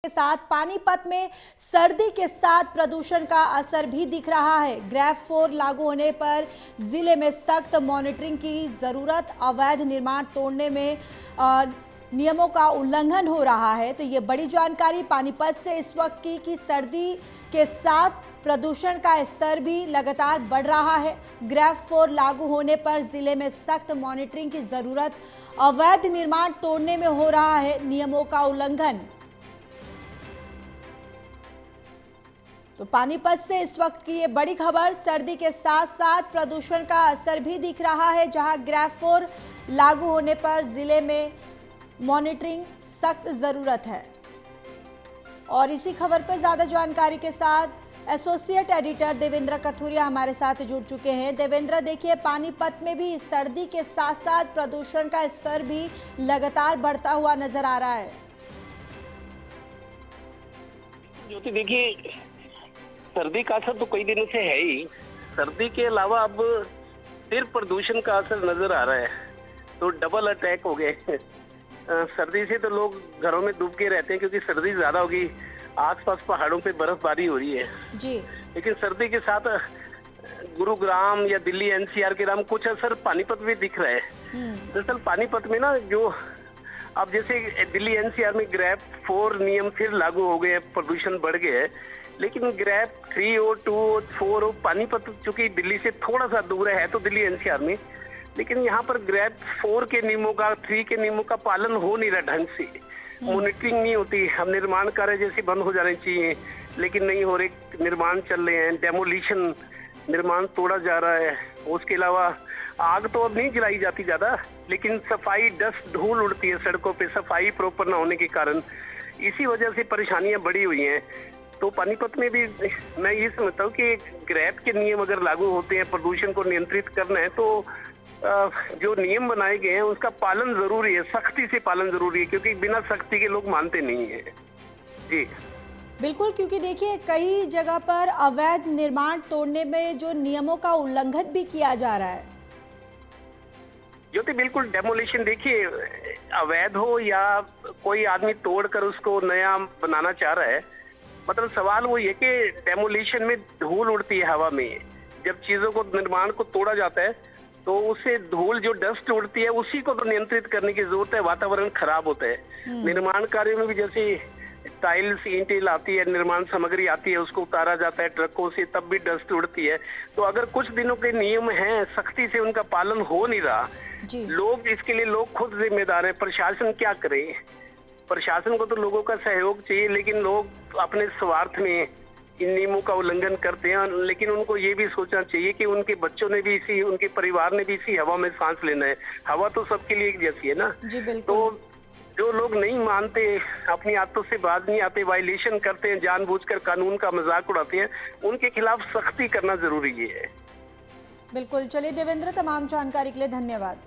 के साथ पानीपत में सर्दी के साथ प्रदूषण का असर भी दिख रहा है। ग्रेफ 4 लागू होने पर जिले में सख्त मॉनिटरिंग की जरूरत, अवैध निर्माण तोड़ने में नियमों का उल्लंघन हो रहा है। तो ये बड़ी जानकारी पानीपत से इस वक्त की कि सर्दी के साथ प्रदूषण का स्तर भी लगातार बढ़ रहा है। ग्रेफ 4 लागू होने पर जिले में सख्त मॉनिटरिंग की जरूरत, अवैध निर्माण तोड़ने में हो रहा है नियमों का उल्लंघन। तो पानीपत से इस वक्त की ये बड़ी खबर, सर्दी के साथ साथ प्रदूषण का असर भी दिख रहा है, जहां ग्रेफ 4 लागू होने पर जिले में मॉनिटरिंग सख्त जरूरत है। और इसी खबर पर ज्यादा जानकारी के साथ एसोसिएट एडिटर देवेंद्र कथुरिया हमारे साथ जुड़ चुके हैं। देवेंद्र, देखिए पानीपत में भी सर्दी के साथ साथ प्रदूषण का स्तर भी लगातार बढ़ता हुआ नजर आ रहा है। ज्योति, देखिए सर्दी का असर तो कई दिनों से है ही। सर्दी के अलावा अब सिर्फ प्रदूषण का असर नजर आ रहा है, तो डबल अटैक हो गए। सर्दी से तो लोग घरों में डूब के रहते हैं क्योंकि सर्दी ज्यादा होगी, आसपास पहाड़ों पे बर्फबारी हो रही है जी। लेकिन सर्दी के साथ गुरुग्राम या दिल्ली एनसीआर के नाम कुछ असर पानीपत में दिख रहा है। दरअसल पानीपत में ना, जो अब जैसे दिल्ली एनसीआर में ग्रेफ 4 नियम फिर लागू हो गए हैं, प्रदूषण बढ़ गए है, लेकिन ग्रेफ 3 और 2 और 4 और पानीपत चूंकि दिल्ली से थोड़ा सा दूर है तो दिल्ली एनसीआर में, लेकिन यहाँ पर ग्रेफ 4 के नियमों का, 3 के नियमों का पालन हो नहीं रहा ढंग से। मॉनिटरिंग नहीं होती। हम निर्माण कार्य जैसे बंद हो जाने चाहिए लेकिन नहीं हो रहे, निर्माण चल रहे हैं, डेमोलिशन, निर्माण तोड़ा जा रहा है। उसके अलावा आग तो अब नहीं जलाई जाती ज्यादा, लेकिन सफाई, डस्ट, धूल उड़ती है सड़कों पे, सफाई प्रॉपर ना होने के कारण इसी वजह से परेशानियां बढ़ी हुई हैं। तो पानीपत में भी मैं ये समझता हूँ कि ग्रेफ के नियम अगर लागू होते हैं, प्रदूषण को नियंत्रित करना है, तो जो नियम बनाए गए हैं उसका पालन जरूरी है, सख्ती से पालन जरूरी है, क्योंकि बिना सख्ती के लोग मानते नहीं है। जी बिल्कुल, क्योंकि देखिए कई जगह पर अवैध निर्माण तोड़ने में जो नियमों का उल्लंघन भी किया जा रहा है। ज्योति, बिल्कुल डेमोलिशन, देखिए अवैध हो या कोई आदमी तोड़कर उसको नया बनाना चाह रहा है, मतलब सवाल वो ये कि डेमोलिशन में धूल उड़ती है हवा में। जब चीजों को, निर्माण को तोड़ा जाता है तो उससे धूल, जो डस्ट उड़ती है, उसी को तो नियंत्रित करने की जरूरत है। वातावरण खराब होता है। निर्माण कार्य में भी जैसे टाइल्स, ईंटें आती है, निर्माण सामग्री आती है, उसको उतारा जाता है ट्रकों से, तब भी डस्ट उड़ती है। तो अगर कुछ दिनों के नियम हैं, सख्ती से उनका पालन हो नहीं रहा, लोग, इसके लिए लोग खुद जिम्मेदार है। प्रशासन क्या करे? प्रशासन को तो लोगों का सहयोग चाहिए, लेकिन लोग अपने स्वार्थ में इन नियमों का उल्लंघन करते हैं। लेकिन उनको ये भी सोचना चाहिए कि उनके बच्चों ने भी इसी, उनके परिवार ने भी इसी हवा में सांस लेना है। हवा तो सबके लिए एक जैसी है ना। जी बिल्कुल। तो जो लोग नहीं मानते, अपनी आदतों से बाज नहीं आते, वायलेशन करते हैं, जानबूझकर कानून का मजाक उड़ाते हैं, उनके खिलाफ सख्ती करना जरूरी है। बिल्कुल। चलिए देवेंद्र, तमाम जानकारी के लिए धन्यवाद।